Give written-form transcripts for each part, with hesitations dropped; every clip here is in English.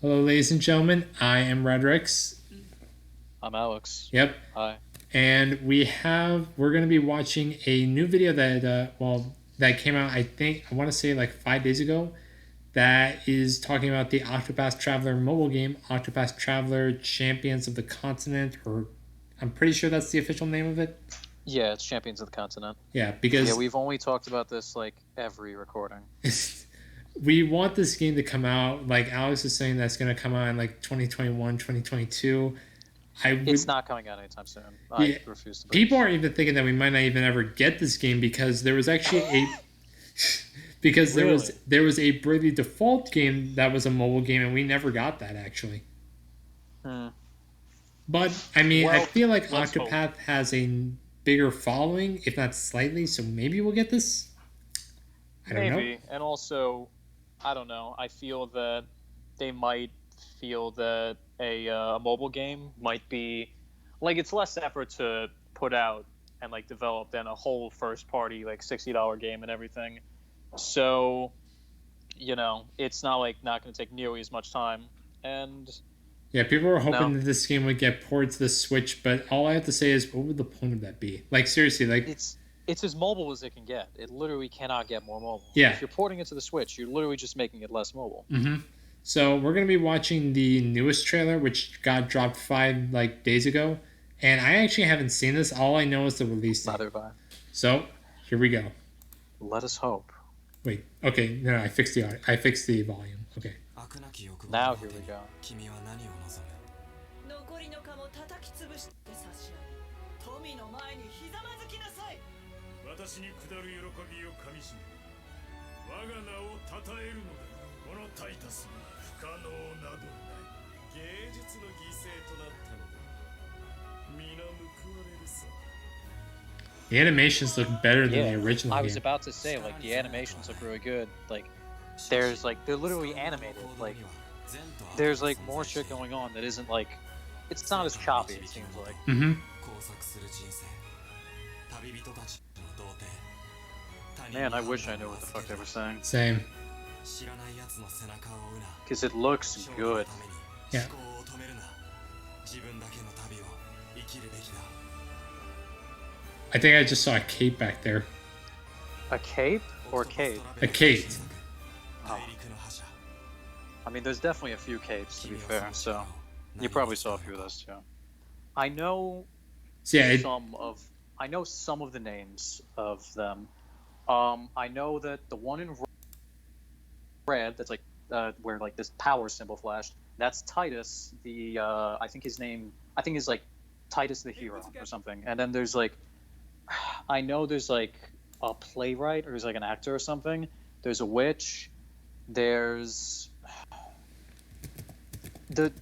Hello, ladies and gentlemen. I am Redrix. I'm Alex. Yep. Hi. And we're going to be watching a new video that came out, I want to say like 5 days ago, that is talking about the Octopath Traveler mobile game, Octopath Traveler Champions of the Continent, or I'm pretty sure that's the official name of it. Yeah, it's Champions of the Continent. Yeah, because Yeah, we've only talked about this like every recording. we want this game to come out. Like Alex is saying, that's going to come out in like 2021, 2022. It's not coming out anytime soon. Yeah, I refuse to believe. people are even thinking that we might not even ever get this game because there was actually there was a Bravely Default game that was a mobile game and we never got that actually. But I mean, I feel like Octopath has a bigger following, if not slightly, so maybe we'll get this. I don't know. And also, I don't know. I feel that they might feel that a mobile game might be like it's less effort to put out and like develop than a whole first party like $60 game and everything. So, it's not going to take nearly as much time. And yeah, people were hoping that this game would get ported to the Switch, but all I have to say is, what would the point of that be? Like seriously, like it's as mobile as it can get. It literally cannot get more mobile. Yeah. If you're porting it to the Switch, you're literally just making it less mobile. Mm-hmm. So we're gonna be watching the newest trailer, which got dropped 5 days ago, and I actually haven't seen this. All I know is the release date. Neither have I. So here we go. Let us hope. Wait. Okay. No, I fixed the audio. I fixed the volume. Okay. Now here we go. 私に下る喜びをかみしめ我が名を称えるのだこのタイタス不可能などない芸術の犠牲となったのだ皆報われるさ The animations look better than the original I game. was about to say, like, the animations look really good. Like, there's, like, they're literally animated. Like, there's, like, more shit going on that isn't, like, it's not as choppy, it seems like. Mm-hmm. Man, I wish I knew what the fuck they were saying. Same. Because it looks good. Yeah. I think I just saw a cape back there. A cape or cape? A cape. Oh. I mean, there's definitely a few capes, to be fair, so you probably saw a few of those too. I know some of the names of them. I know that the one in red, that's like where like this power symbol flashed, that's Titus. I think his like Titus the Hero or something. And then there's like, I know there's like a playwright or there's like an actor or something. There's a witch. There's the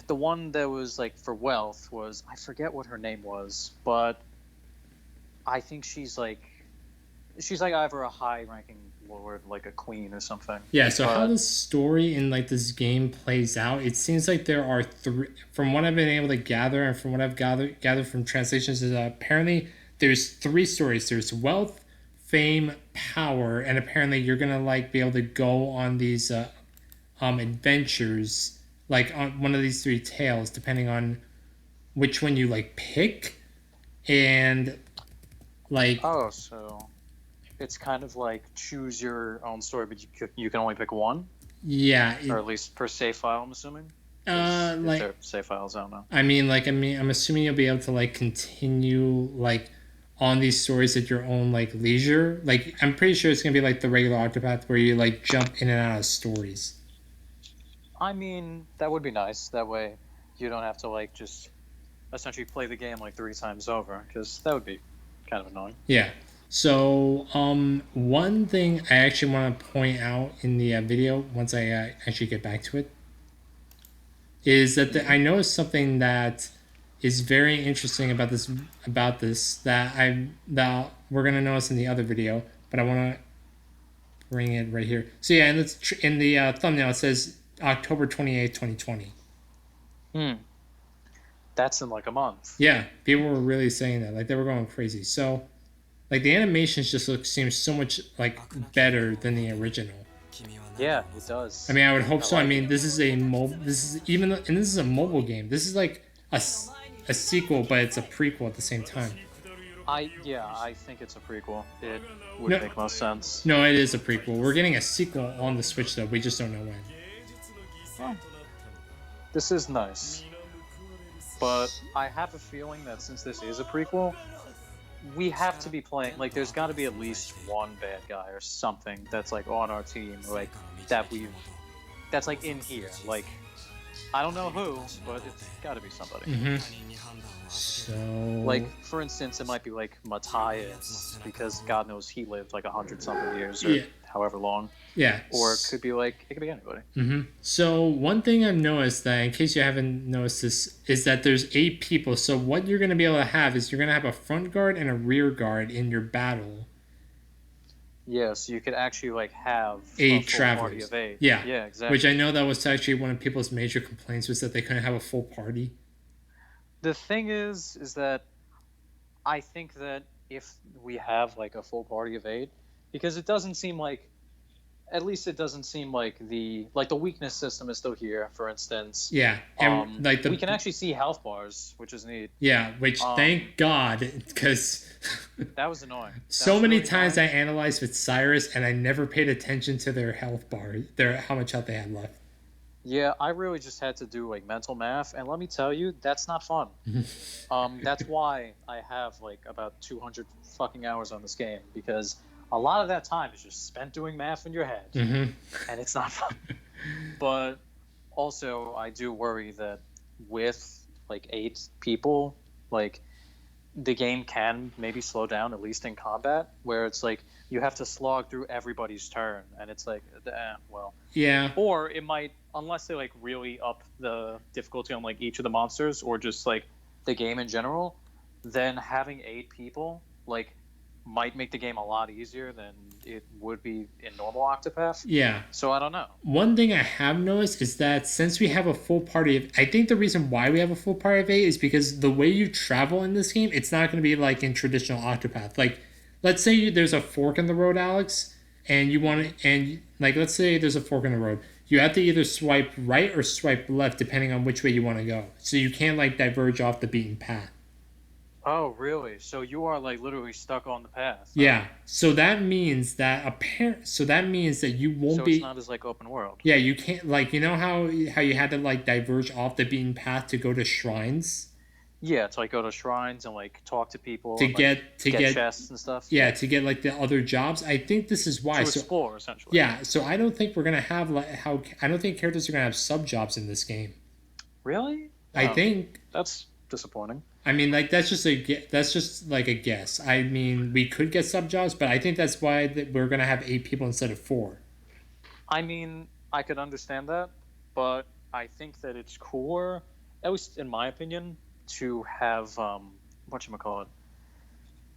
one that was like for wealth was, I forget what her name was, but I think she's like either a high-ranking lord, like a queen or something. Yeah, so how the story in like this game plays out, it seems like there are three, from what I've been able to gather and from what I've gathered from translations, is apparently there's three stories. There's wealth, fame, power, and apparently you're gonna like be able to go on these adventures, like on one of these three tales, depending on which one you like pick, and like so it's kind of like choose your own story, but you can only pick one. Yeah, or at least per save file, I'm assuming. Like if save files, I don't know. I'm assuming you'll be able to like continue like on these stories at your own like leisure. Like I'm pretty sure it's gonna be like the regular Octopath where you like jump in and out of stories. I mean, that would be nice. That way, you don't have to like just essentially play the game like 3 times over, because that would be kind of annoying. Yeah. So, one thing I actually want to point out in the video, once I actually get back to it, is that I noticed something that is very interesting about this that we're gonna notice in the other video, but I want to bring it right here. So yeah, in the thumbnail it says October 28th, 2020. That's in like a month. Yeah, people were really saying that, like they were going crazy. So like the animations just seem so much like better than the original. Yeah, it does. I mean, I would hope so. I like mean, it. this is a mobile game. This is like a sequel, but it's a prequel at the same time. I think it's a prequel. It would No, make most sense. no, it is a prequel. We're getting a sequel on the Switch though. We just don't know when. Well, this is nice. But I have a feeling that since this is a prequel, we have to be playing, like, there's got to be at least one bad guy or something that's, like, on our team, like, that's, like, in here. Like, I don't know who, but it's got to be somebody. So, like, for instance, it might be, like, Matthias, because God knows he lived, like, 100-something years, or however long. Yeah. Or it could be anybody. So one thing I've noticed, that in case you haven't noticed this, is that there's 8 people. So what you're going to be able to have is you're going to have a front guard and a rear guard in your battle. Yeah, so you could actually, like, have 8 a full travelers. party of 8. Yeah, exactly. Which I know that was actually one of people's major complaints, was that they couldn't have a full party. The thing is that I think that if we have, like, a full party of 8, because it doesn't seem like, at least it doesn't seem like the weakness system is still here, for instance. Yeah, and we can actually see health bars, which is neat. Yeah, which thank God, because that was annoying. So many times I analyzed with Cyrus, and I never paid attention to their health bar, how much health they had left. Yeah, I really just had to do, like, mental math, and let me tell you, that's not fun. That's why I have, like, about 200 fucking hours on this game, because a lot of that time is just spent doing math in your head, and it's not fun. But also, I do worry that with, like, 8 people, like, the game can maybe slow down, at least in combat, where it's like you have to slog through everybody's turn, and it's like, well. Yeah. Or it might, unless they, like, really up the difficulty on, like, each of the monsters, or just, like, the game in general, then having 8 people, like, might make the game a lot easier than it would be in normal Octopath. Yeah. So I don't know. One thing I have noticed is that since we have a full party of, I think the reason why we have a full party of 8 is because the way you travel in this game, it's not going to be like in traditional Octopath. Like, let's say there's a fork in the road, Alex, and you want to, and like, let's say there's a fork in the road. You have to either swipe right or swipe left, depending on which way you want to go. So you can't, like, diverge off the beaten path. Oh, really? So you are, like, literally stuck on the path. Yeah. So that means that you won't so be. It's not as, like, open world. Yeah, you can't, like, you know how you had to, like, diverge off the beaten path to go to shrines. Yeah, to, like, go to shrines and, like, talk to people to and, get chests and stuff. Yeah, to get, like, the other jobs. I think this is why. To explore, essentially. Yeah. So I don't think we're gonna have, like, I don't think characters are gonna have sub jobs in this game. Really? I think that's disappointing. I mean, like, that's just like a guess. I mean, we could get sub jobs, but I think that's why we're gonna have 8 people instead of 4. I mean, I could understand that, but I think that it's cooler, at least in my opinion, to have whatchamacallit,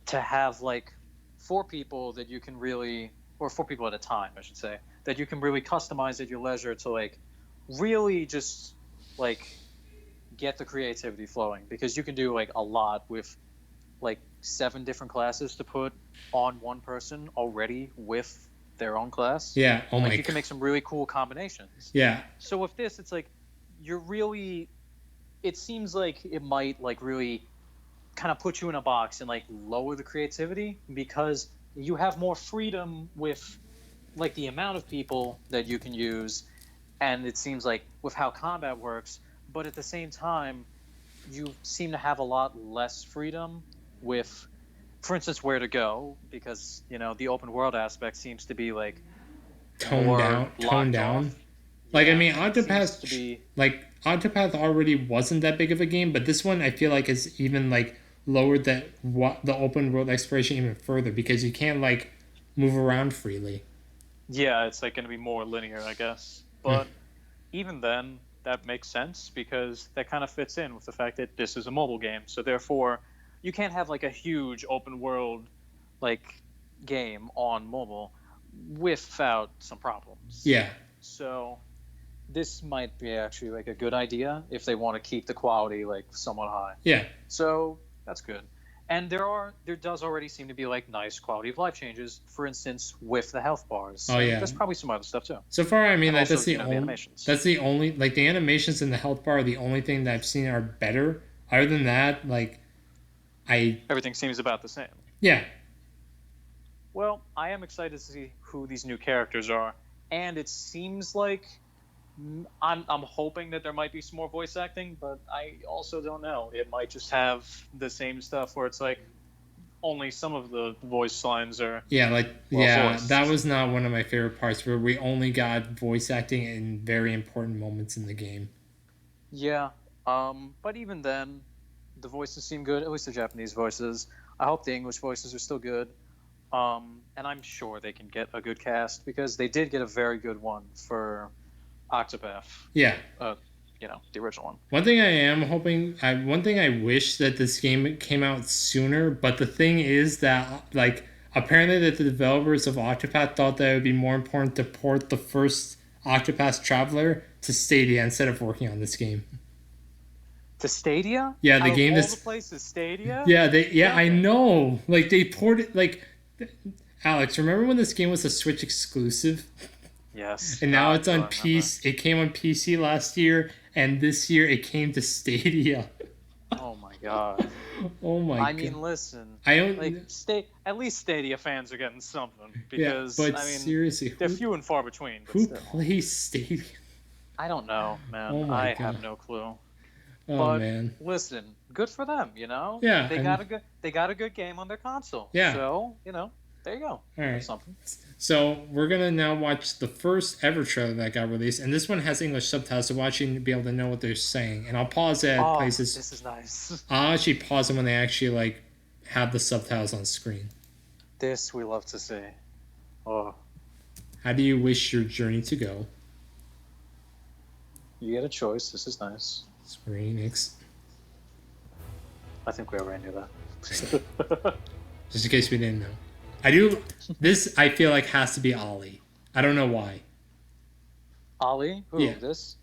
to have, like, 4 people that you can really, or 4 people at a time, I should say, that you can really customize at your leisure to, like, really just, like, get the creativity flowing, because you can do, like, a lot with, like, 7 different classes to put on one person already with their own class. Yeah. Oh, like, you can make some really cool combinations. Yeah. So with this, it's like you're really, it seems like it might, like, really kind of put you in a box and, like, lower the creativity, because you have more freedom with, like, the amount of people that you can use, and it seems like with how combat works. But at the same time, you seem to have a lot less freedom with, for instance, where to go, because, you know, the open world aspect seems to be, like, toned down. Like, I mean, Octopath already wasn't that big of a game, but this one I feel like has even, like, lowered the open world exploration even further, because you can't, like, move around freely. Yeah, it's, like, going to be more linear, I guess. But even then, that makes sense, because that kind of fits in with the fact that this is a mobile game. So therefore, you can't have, like, a huge open world, like, game on mobile without some problems. Yeah. So this might be actually, like, a good idea if they want to keep the quality, like, somewhat high. Yeah. So that's good. And there does already seem to be like nice quality of life changes. For instance, with the health bars. Oh yeah, there's probably some other stuff too. So far, I mean, and like also, that's the the only animations. that's the only like the animations in the health bar are the only thing that I've seen are better. Other than that, like everything seems about the same. Yeah. Well, I am excited to see who these new characters are, and it seems like I'm hoping that there might be some more voice acting, but I also don't know. It might just have the same stuff where it's like only some of the voice lines are voiced. That was not one of my favorite parts where we only got voice acting in very important moments in the game. Yeah, but even then, the voices seem good. At least the Japanese voices. I hope the English voices are still good. And I'm sure they can get a good cast because they did get a very good one for Octopath. Yeah. The original one. One thing I am hoping, one thing I wish that this game came out sooner, but the thing is that, like, apparently that the developers of Octopath thought that it would be more important to port the first Octopath Traveler to Stadia instead of working on this game. To Stadia? Yeah, the game is all the places Stadia? Yeah, I know. Like, they ported, like, Alex, remember when this game was a Switch exclusive? Yes. And now it's on PC. It came on PC last year, and this year it came to Stadia. Oh my god. Oh my god. I mean, listen. I don't at least Stadia fans are getting something because seriously, they're few and far between. Who plays Stadia? I don't know, man. Oh I have no clue. Oh but man. Listen, good for them, Yeah. They got a good game on their console. Yeah. So, there you go. All right. Something. So we're gonna now watch the first ever trailer that got released, and this one has English subtitles, so watching to be able to know what they're saying. And I'll pause it at places. This is nice. I'll actually pause them when they actually have the subtitles on screen. This we love to see. Oh. How do you wish your journey to go? You get a choice. This is nice. Square Enix. I think we already knew that. Just in case we didn't know. This I feel like has to be Ollie. I don't know why. Ollie? Who? Yeah. This?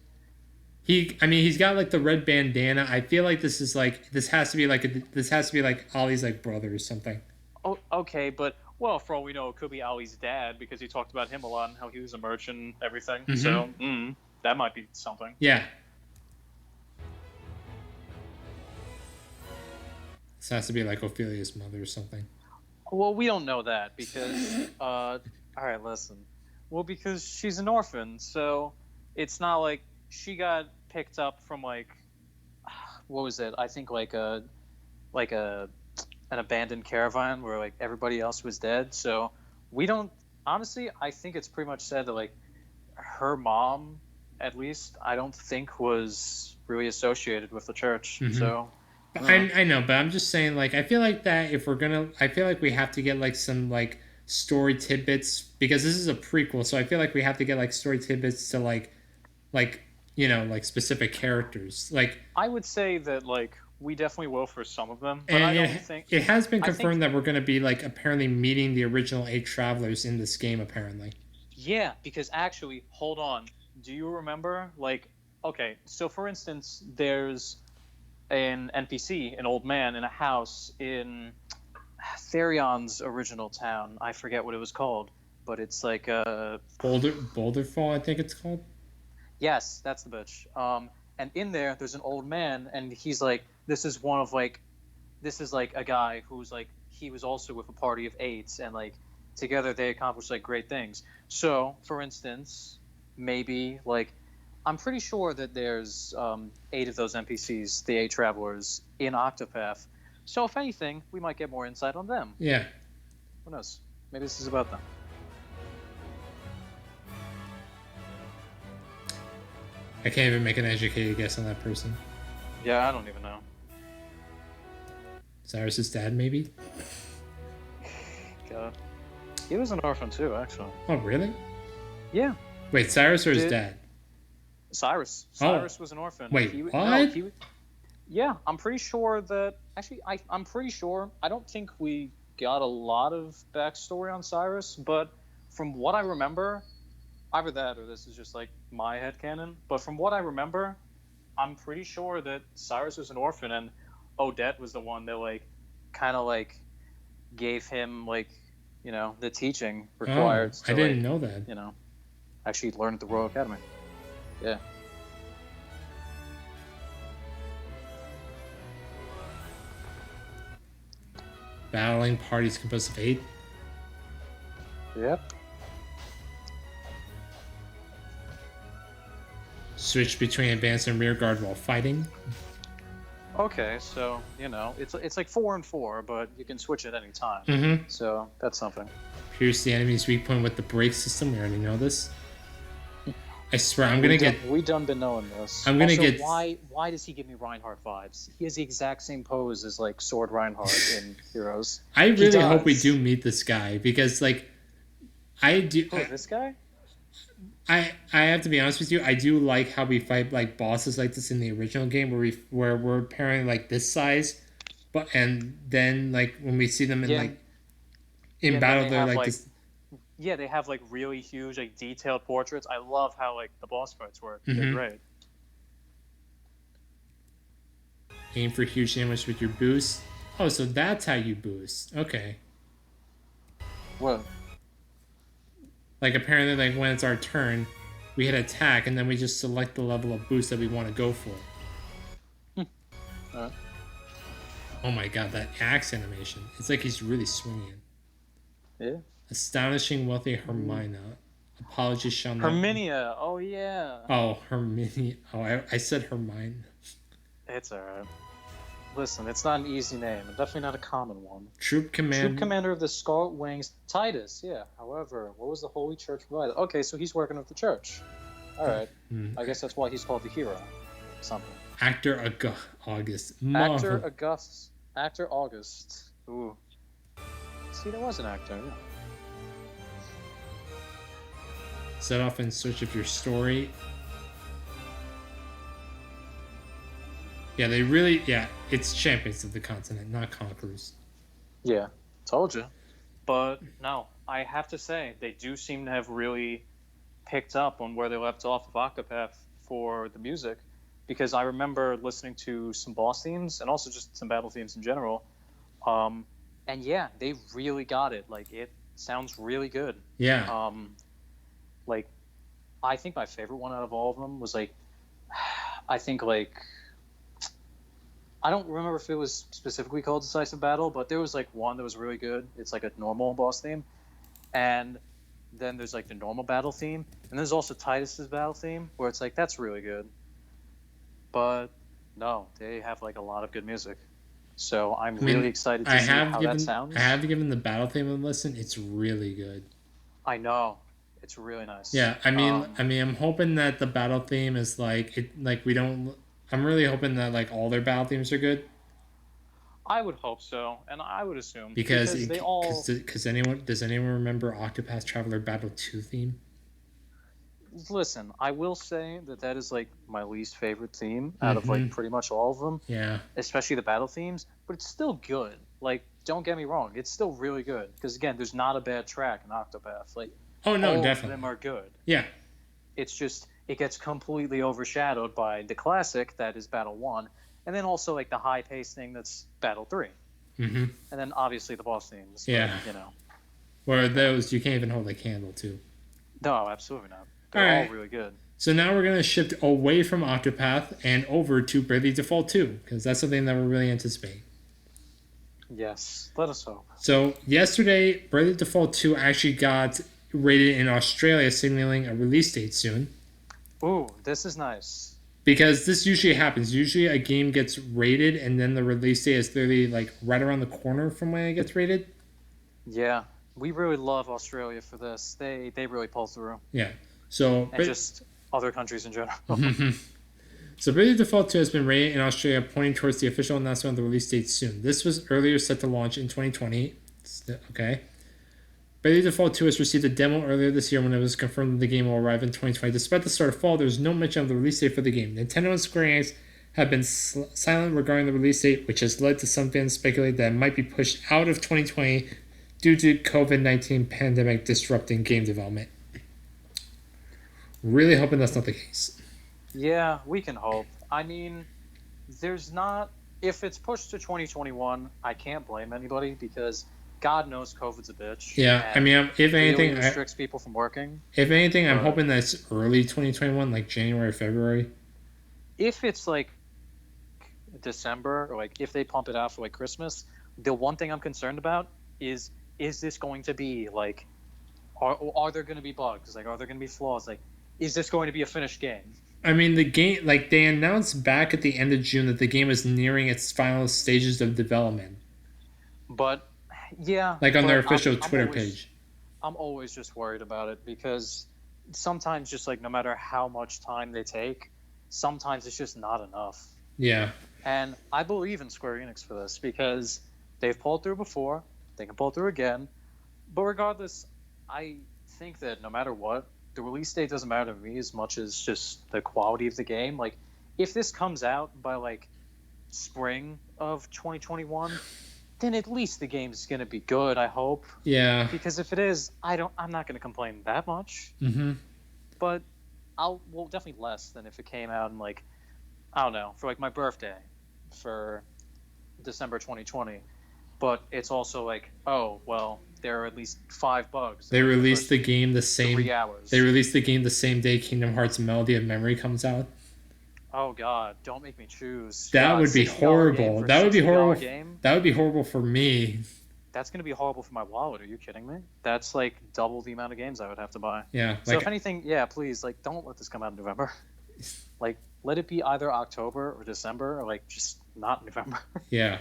He's got like the red bandana. I feel like this has to be like Ollie's like brother or something. Oh, okay, but well, for all we know, it could be Ollie's dad because he talked about him a lot and how he was a merchant and everything. Mm-hmm. So that might be something. Yeah. This has to be like Ophelia's mother or something. Well, we don't know that because, all right, listen. Well, because she's an orphan, so it's not like she got picked up from what was it? I think an abandoned caravan where everybody else was dead. So we don't, honestly, I think it's pretty much said that her mom, at least, I don't think was really associated with the church. Mm-hmm. So. I know, but I'm just saying, I feel like that if we're gonna, I feel like we have to get some story tidbits because this is a prequel, so I feel like we have to get story tidbits to specific characters. I would say that we definitely will for some of them, but and I don't think it has been confirmed that we're gonna be apparently meeting the original 8 travelers in this game apparently. Yeah, because actually, hold on, do you remember okay, so for instance, there's an NPC, an old man in a house in Therion's original town. I forget what it was called, but it's Boulderfall, I think it's called. Yes, that's the bitch. And in there's an old man, and he's this is one of this is a guy who's he was also with a party of 8s, and together they accomplished great things. So, for instance, maybe I'm pretty sure that there's 8 of those NPCs, the 8 travelers, in Octopath. So if anything, we might get more insight on them. Yeah. Who knows? Maybe this is about them. I can't even make an educated guess on that person. Yeah, I don't even know. Cyrus's dad, maybe? God. He was an orphan too, actually. Oh, really? Yeah. Wait, Cyrus or his dad? Cyrus. Cyrus was an orphan. Wait, what? Yeah, I'm pretty sure that... Actually, I'm pretty sure... I don't think we got a lot of backstory on Cyrus, but from what I remember... Either that or this is just my headcanon, but from what I remember, I'm pretty sure that Cyrus was an orphan and Odette was the one that kind of like gave him like, the teaching required to I didn't know that. Actually learn at the Royal Academy. Yeah. Battling parties composed of 8. Yep. Switch between advance and rear guard while fighting. Okay, so it's like 4 and 4, but you can switch at any time. Mm-hmm. So that's something. Pierce the enemy's weak point with the brake system. We already know this. I swear, I'm gonna get. We done been knowing this. I'm gonna also, get. Why does he give me Reinhardt vibes? He has the exact same pose as like Sword Reinhardt in Heroes. I really hope we do meet this guy because, like, I do. Oh, this guy. I have to be honest with you. I do like how we fight like bosses like this in the original game, where we're apparently like this size, and then like when we see them in battle, they're like this. Yeah, they have like really huge, like detailed portraits. I love how like the boss fights work. Mm-hmm. They're great. Aim for huge damage with your boost. Oh, so that's how you boost. Okay. What? Like apparently, like when it's our turn, we hit attack, and then we just select the level of boost that we want to go for. Oh my god, that axe animation! It's like he's really swinging. Yeah. Astonishing wealthy Hermina. Apologies, shall not. Herminia. Oh yeah. Oh, Herminia. Oh, I said Hermine. It's alright. Listen, it's not an easy name. Definitely not a common one. Troop commander of the Scarlet Wings, Titus. Yeah. However, what was the Holy Church provided? Okay, so he's working with the church. All right. I guess that's why he's called the hero. Something. Actor August. Actor August. Ooh. See, there was an actor. Yeah. Set off in search of your story. Yeah, they really... Yeah, it's champions of the continent, not conquerors. Yeah, told you. But, no, I have to say, they do seem to have really picked up on where they left off of Octopath for the music. Because I remember listening to some boss themes, and also just some battle themes in general. And yeah, they really got it. Like, it sounds really good. Yeah. Like, I think my favorite one out of all of them was, like... I think, like... I don't remember if it was specifically called Decisive Battle, but there was like one that was really good. It's like a normal boss theme. And then there's like the normal battle theme. And there's also Titus's battle theme, where it's like, that's really good. But no, they have like a lot of good music. So I'm really excited to see how that sounds. I have given the battle theme a listen. It's really good. I know. It's really nice. Yeah, I mean, I'm hoping that the battle theme is I'm really hoping that like all their battle themes are good. I would hope so, and I would assume because does anyone remember Octopath Traveler Battle 2 theme? Listen, I will say that is like my least favorite theme out of like pretty much all of them. Yeah. Especially the battle themes, but it's still good. Like, don't get me wrong, it's still really good because again, there's not a bad track in Octopath. Like, oh no, all definitely. of them are good. Yeah. It's just it gets completely overshadowed by the classic that is Battle 1, and then also like the high-paced thing that's Battle 3. Mm-hmm. And then obviously the boss themes. Yeah. But, you know. Where those you can't even hold a candle to. No, absolutely not. They're all really good. So now we're going to shift away from Octopath and over to Bravely Default 2, because that's something that we're really anticipating. Yes, let us hope. So yesterday, Bravely Default 2 actually got rated in Australia, signaling a release date soon. Ooh, this is nice. Because this usually happens. Usually a game gets rated and then the release date is literally like right around the corner from when it gets rated. Yeah, we really love Australia for this. They really pull through. Yeah. So and just other countries in general. So Bravely Default 2 has been rated in Australia, pointing towards the official announcement of the release date soon. This was earlier set to launch in 2020. Okay. Bravely Default 2 has received a demo earlier this year when it was confirmed that the game will arrive in 2020. Despite the start of fall, there was no mention of the release date for the game. Nintendo and Square Enix have been silent regarding the release date, which has led to some fans speculating that it might be pushed out of 2020 due to COVID-19 pandemic disrupting game development. Really hoping that's not the case. Yeah, we can hope. I mean, there's not if it's pushed to 2021, I can't blame anybody because God knows COVID's a bitch. Yeah, I mean, if anything, really restricts people from working. If anything, I'm hoping that's early 2021, like January, February. If it's like December, or like if they pump it out for like Christmas, the one thing I'm concerned about is this going to be like, are there going to be bugs? Like, are there going to be flaws? Like, is this going to be a finished game? I mean, the game, like, they announced back at the end of June that the game is nearing its final stages of development. But, yeah. Like, on their official Twitter page. I'm always just worried about it because sometimes just, like, no matter how much time they take, sometimes it's just not enough. Yeah. And I believe in Square Enix for this because they've pulled through before. They can pull through again. But regardless, I think that no matter what, the release date doesn't matter to me as much as just the quality of the game. Like, if this comes out by, like, spring of 2021, then at least the game's going to be good, I hope. Yeah. Because if it is, I'm not going to complain that much. Mm-hmm. But definitely less than if it came out in, like, I don't know, for, like, my birthday for December 2020. But it's also like, oh, well, there are at least 5 bugs. They released the game the same 3 hours. They released the game the same day Kingdom Hearts Melody of Memory comes out. Oh God, don't make me choose. That would be horrible. That would be horrible. Game? That would be horrible for me. That's going to be horrible for my wallet. Are you kidding me? That's like double the amount of games I would have to buy. Yeah. So if anything, yeah, please, like, don't let this come out in November. Like, let it be either October or December, or like just not November. Yeah.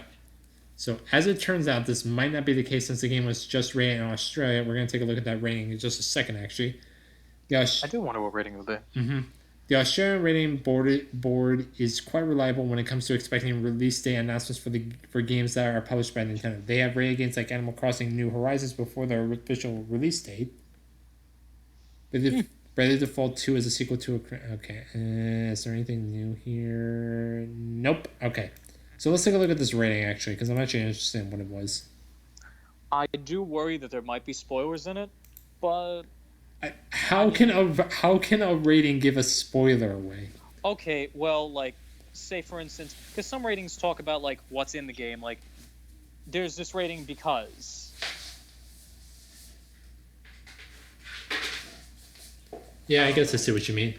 So, as it turns out, this might not be the case since the game was just rated in Australia. We're going to take a look at that rating in just a second, actually. I do wonder what rating it would be. Mm-hmm. The Australian rating board is quite reliable when it comes to expecting release date announcements for games that are published by Nintendo. They have rated games like Animal Crossing New Horizons before their official release date. Bravely Default 2 is a sequel to a... Okay. Is there anything new here? Nope. Okay. So let's take a look at this rating, actually, because I'm actually interested in what it was. I do worry that there might be spoilers in it, but... How can a rating give a spoiler away? Okay, well, like, say, for instance, because some ratings talk about, like, what's in the game. Like, there's this rating because... Yeah, I guess I see what you mean.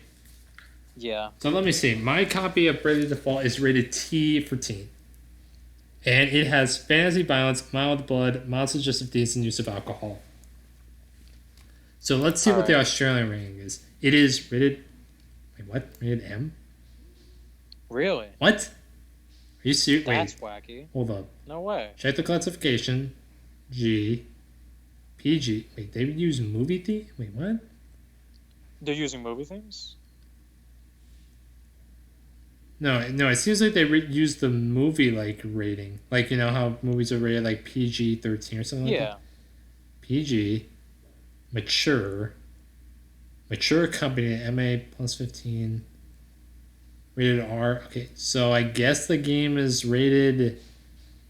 Yeah. So let me see. My copy of Bravely Default is rated T for teen. And it has fantasy violence, mild blood, mild suggestive deeds, and use of alcohol. So let's see what the Australian rating is. It is rated... Wait, what? Rated M? Really? What? Are you serious? That's wacky. Hold up. No way. Check the classification. G. PG. Wait, they would use movie theme? Wait, what? They're using movie themes? No, it seems like they use the movie, like, rating. Like, you know how movies are rated, like, PG-13 or something like that? Yeah. PG, mature company, MA plus 15, rated R. Okay, so I guess the game is rated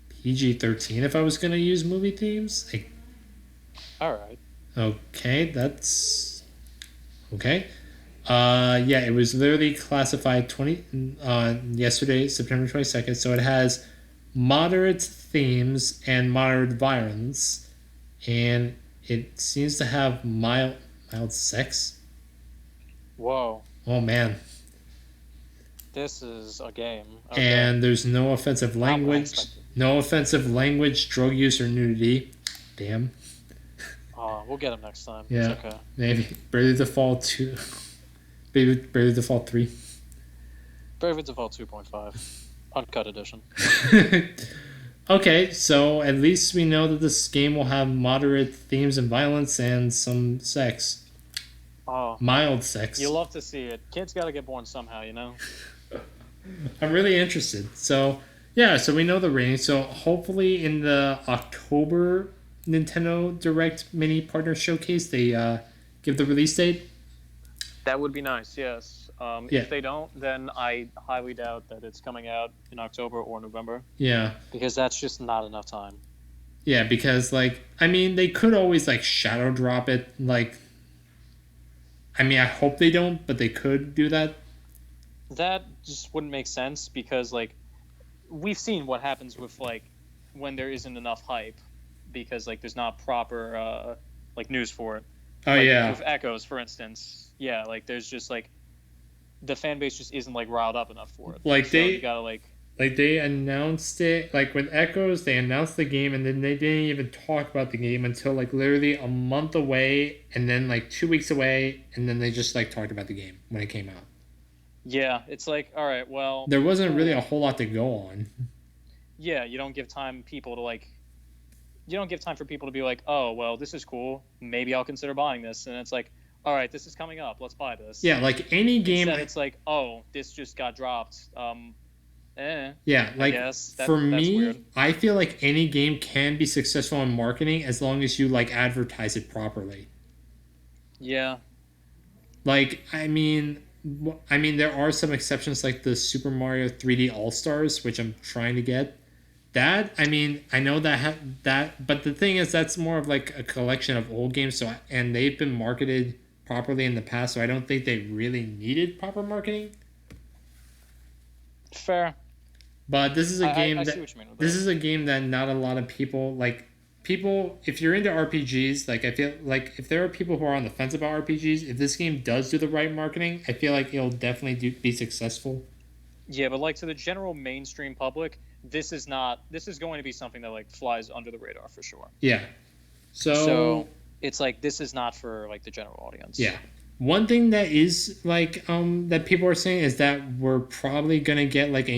PG-13 if I was going to use movie themes. Like, alright. Okay, that's... Okay. Yeah, it was literally classified yesterday, September 22nd. So it has moderate themes and moderate violence, and it seems to have mild sex. Whoa! Oh man! This is a game. Okay. And there's no offensive language, drug use, or nudity. Damn. We'll get them next time. Yeah. It's okay. Maybe Bravely Default 2. Bravely Default 3. Bravely Default 2.5. Uncut edition. Okay, so at least we know that this game will have moderate themes and violence and some sex. Oh. Mild sex. You love to see it. Kids gotta get born somehow, you know? I'm really interested. So, yeah, so we know the rating. So hopefully in the October Nintendo Direct Mini Partner Showcase, they give the release date. That would be nice, yes. If they don't, then I highly doubt that it's coming out in October or November. Yeah. Because that's just not enough time. Yeah, because, like, I mean, they could always, like, shadow drop it. Like, I mean, I hope they don't, but they could do that. That just wouldn't make sense because, like, we've seen what happens with like when there isn't enough hype because like there's not proper like news for it. Oh like, yeah. With Echoes, for instance, yeah, like there's just like the fan base just isn't like riled up enough for it. Like so you gotta like they announced it like with Echoes, they announced the game and then they didn't even talk about the game until like literally a month away and then like 2 weeks away and then they just like talked about the game when it came out. Yeah, it's like, all right, well, there wasn't really a whole lot to go on. Yeah, you don't give time for people to be like, oh, well, this is cool. Maybe I'll consider buying this. And it's like, all right, this is coming up. Let's buy this. Yeah, like any game. Instead, it's like, oh, this just got dropped. Yeah, like for me, that's weird. I feel like any game can be successful in marketing as long as you like advertise it properly. Yeah. Like, I mean, there are some exceptions like the Super Mario 3D All Stars, which I'm trying to get. That, I mean, I know that, but the thing is, that's more of like a collection of old games. So, and they've been marketed properly in the past, so I don't think they really needed proper marketing. Fair. But this is a game this is a game that not a lot of people like. People, if you're into RPGs, like I feel like if there are people who are on the fence about RPGs, if this game does do the right marketing, I feel like it'll definitely be successful. Yeah, but like to the general mainstream public, this is going to be something that like flies under the radar for sure. Yeah. So it's like this is not for like the general audience. Yeah. One thing that is like that people are saying is that we're probably gonna get like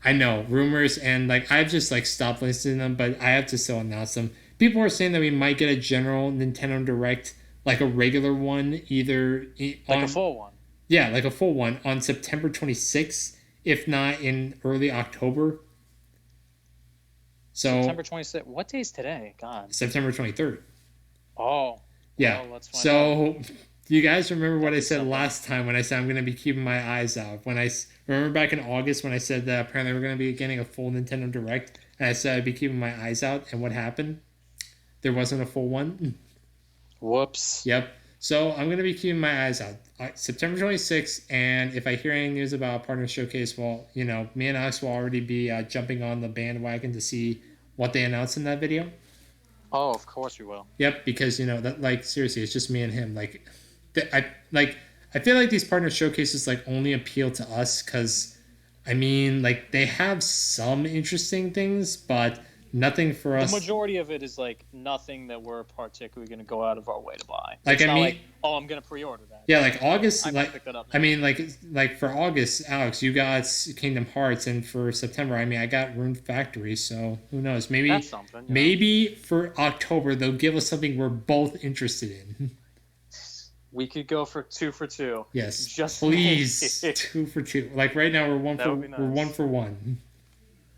I know rumors and like I've just like stopped listening to them, but I have to still announce them. People are saying that we might get a general Nintendo Direct, like a regular one, a full one. Yeah, like a full one on September 26th, if not in early October. So September 26th. What day is today? God. September 23rd. Oh. Yeah. Well, let's find out. Do you guys remember what I said last time when I said I'm going to be keeping my eyes out? When I remember back in August when I said that apparently we're going to be getting a full Nintendo Direct, and I said I'd be keeping my eyes out, and what happened? There wasn't a full one. Whoops. Yep. So I'm going to be keeping my eyes out. September 26th, and if I hear any news about Partner Showcase, well, you know, me and Alex will already be jumping on the bandwagon to see what they announced in that video. Oh, of course we will. Yep, because, you know, that like seriously, it's just me and him. Like, I feel like these partner showcases like only appeal to us because, I mean, like they have some interesting things, but nothing for us. The majority of it is like nothing that we're particularly going to go out of our way to buy. Like it's not like, oh, I'm going to pre-order that. Yeah, like August. I might pick that up. I mean, like for August, Alex, you got Kingdom Hearts, and for September, I mean, I got Rune Factory. So who knows? Maybe that's something. Yeah. Maybe for October they'll give us something we're both interested in. We could go for 2 for 2. Yes, just please 2 for 2. Like right now, we're one for one.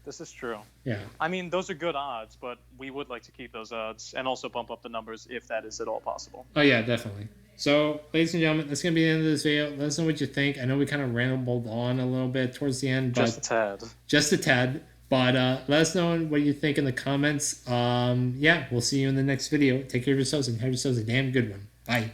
This is true. Yeah. I mean, those are good odds, but we would like to keep those odds and also bump up the numbers if that is at all possible. Oh yeah, definitely. So, ladies and gentlemen, that's gonna be the end of this video. Let us know what you think. I know we kind of rambled on a little bit towards the end, but just a tad. But let us know what you think in the comments. Yeah, we'll see you in the next video. Take care of yourselves and have yourselves a damn good one. Bye.